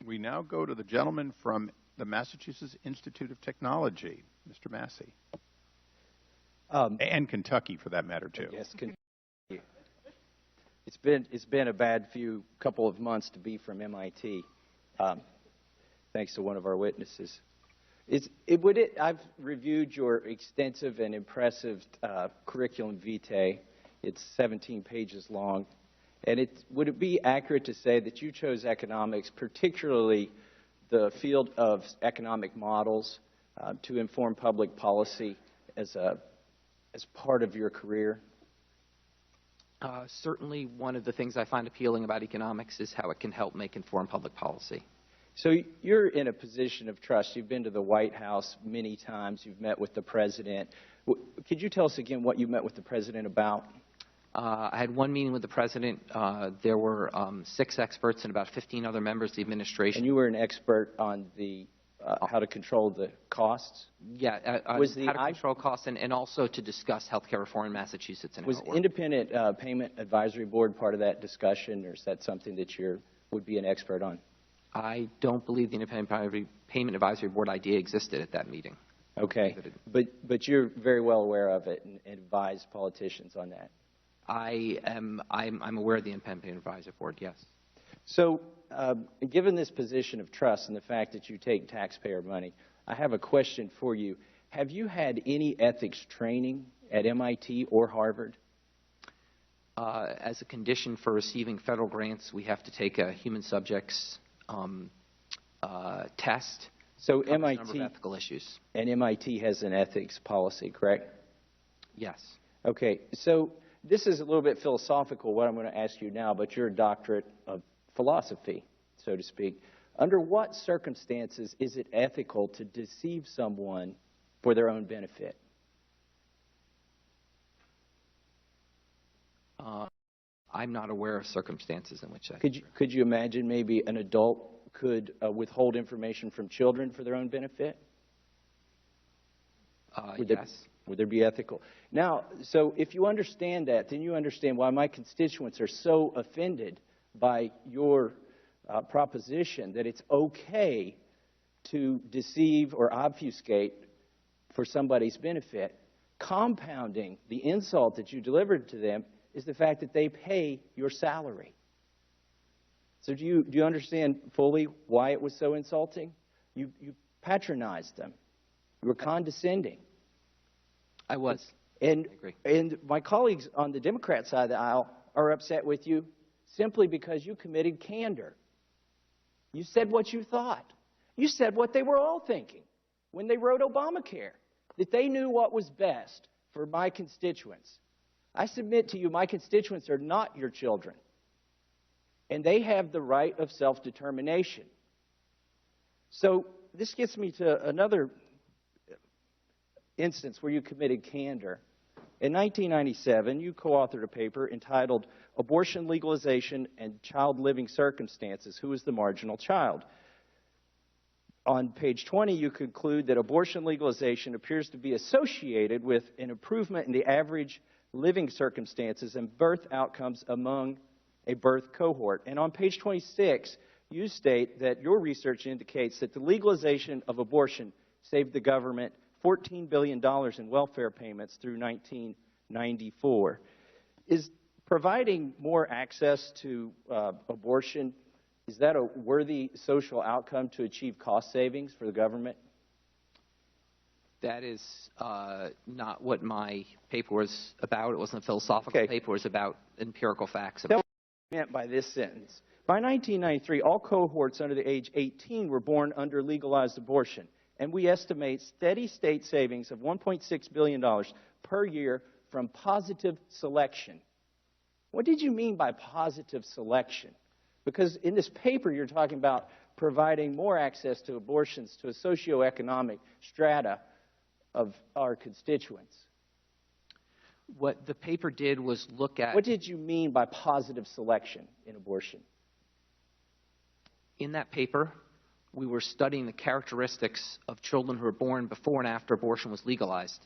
We now go to the gentleman from the Massachusetts Institute of Technology, Mr. Massie. And Kentucky, for that matter, too. Yes, Kentucky. It's been a bad couple of months to be from MIT, thanks to one of our witnesses. I've reviewed your extensive and impressive curriculum vitae. It's 17 pages long. And would it be accurate to say that you chose economics, particularly the field of economic models, to inform public policy as part of your career? Certainly one of the things I find appealing about economics is how it can help make informed public policy. So you're in a position of trust. You've been to the White House many times. You've met with the president. Could you tell us again what you met with the president about? I had one meeting with the president. There were 6 experts and about 15 other members of the administration. And you were an expert on the how to control the costs? Yeah, how to control costs and also to discuss health care reform in Massachusetts. And was Independent Payment Advisory Board part of that discussion, or is that something that you would be an expert on? I don't believe the Independent Payment Advisory Board idea existed at that meeting. Okay, but you're very well aware of it and advise politicians on that. I'm aware of the Independent Payment Advisory Board, yes. So given this position of trust and the fact that you take taxpayer money, I have a question for you. Have you had any ethics training at MIT or Harvard? As a condition for receiving federal grants, we have to take a human subjects test. So MIT, a number of ethical issues. And MIT has an ethics policy, correct? Yes. Okay. So this is a little bit philosophical, what I'm going to ask you now, but you're a doctorate of philosophy, so to speak. Under what circumstances is it ethical to deceive someone for their own benefit? I'm not aware of circumstances in which that could you imagine maybe an adult could withhold information from children for their own benefit? Yes. Would there be ethical? Now, so if you understand that, then you understand why my constituents are so offended by your proposition that it's okay to deceive or obfuscate for somebody's benefit. Compounding the insult that you delivered to them is the fact that they pay your salary. So do you understand fully why it was so insulting? You patronized them. You were condescending. I was. And, I agree. And my colleagues on the Democrat side of the aisle are upset with you simply because you committed candor. You said what you thought. You said what they were all thinking when they wrote Obamacare, that they knew what was best for my constituents. I submit to you, my constituents are not your children, and they have the right of self-determination. So this gets me to another instance where you committed candor. In 1997, you co-authored a paper entitled Abortion Legalization and Child Living Circumstances, Who is the Marginal Child? On page 20, you conclude that abortion legalization appears to be associated with an improvement in the average living circumstances and birth outcomes among a birth cohort. And on page 26, you state that your research indicates that the legalization of abortion saved the government $14 billion in welfare payments through 1994. Is providing more access to abortion, is that a worthy social outcome to achieve cost savings for the government? That is not what my paper was about. It wasn't a philosophical paper. It was about empirical facts. That's what I meant by this sentence. By 1993, all cohorts under the age 18 were born under legalized abortion, and we estimate steady state savings of $1.6 billion per year from positive selection. What did you mean by positive selection? Because in this paper, you're talking about providing more access to abortions to a socioeconomic strata of our constituents. What the paper did was look at... What did you mean by positive selection in abortion? In that paper, we were studying the characteristics of children who were born before and after abortion was legalized.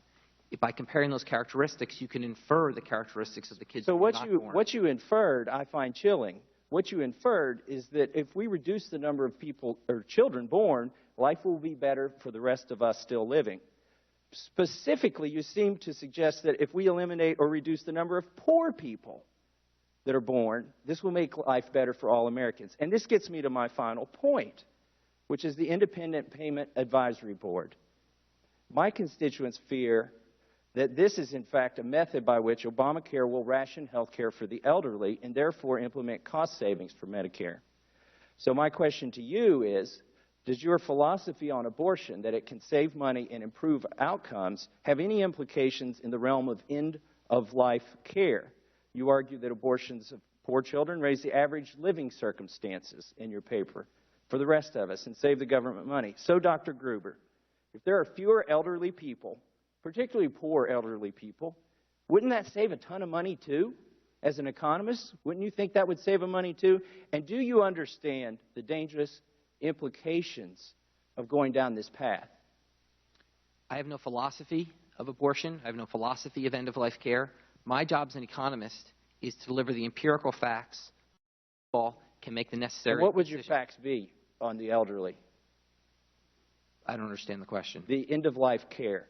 By comparing those characteristics, you can infer the characteristics of the kids who were not born. So what you inferred, I find chilling, what you inferred is that if we reduce the number of people or children born, life will be better for the rest of us still living. Specifically, you seem to suggest that if we eliminate or reduce the number of poor people that are born, this will make life better for all Americans. And this gets me to my final point, which is the Independent Payment Advisory Board. My constituents fear that this is, in fact, a method by which Obamacare will ration health care for the elderly and therefore implement cost savings for Medicare. So my question to you is, does your philosophy on abortion, that it can save money and improve outcomes, have any implications in the realm of end-of-life care? You argue that abortions of poor children raise the average living circumstances in your paper for the rest of us and save the government money. So, Dr. Gruber, if there are fewer elderly people, particularly poor elderly people, wouldn't that save a ton of money too? As an economist, wouldn't you think that would save money too? And do you understand the dangerous implications of going down this path? I have no philosophy of abortion. I have no philosophy of end-of-life care. My job as an economist is to deliver the empirical facts. All can make the necessary. And what would your facts be on the elderly? I don't understand the question. The end-of-life care.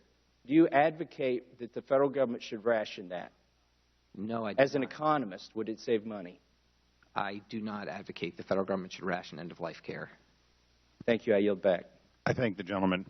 Do you advocate that the federal government should ration that? No, I do As an not. economist, would it save money? I do not advocate the federal government should ration end-of-life care. Thank you. I yield back. I thank the gentleman.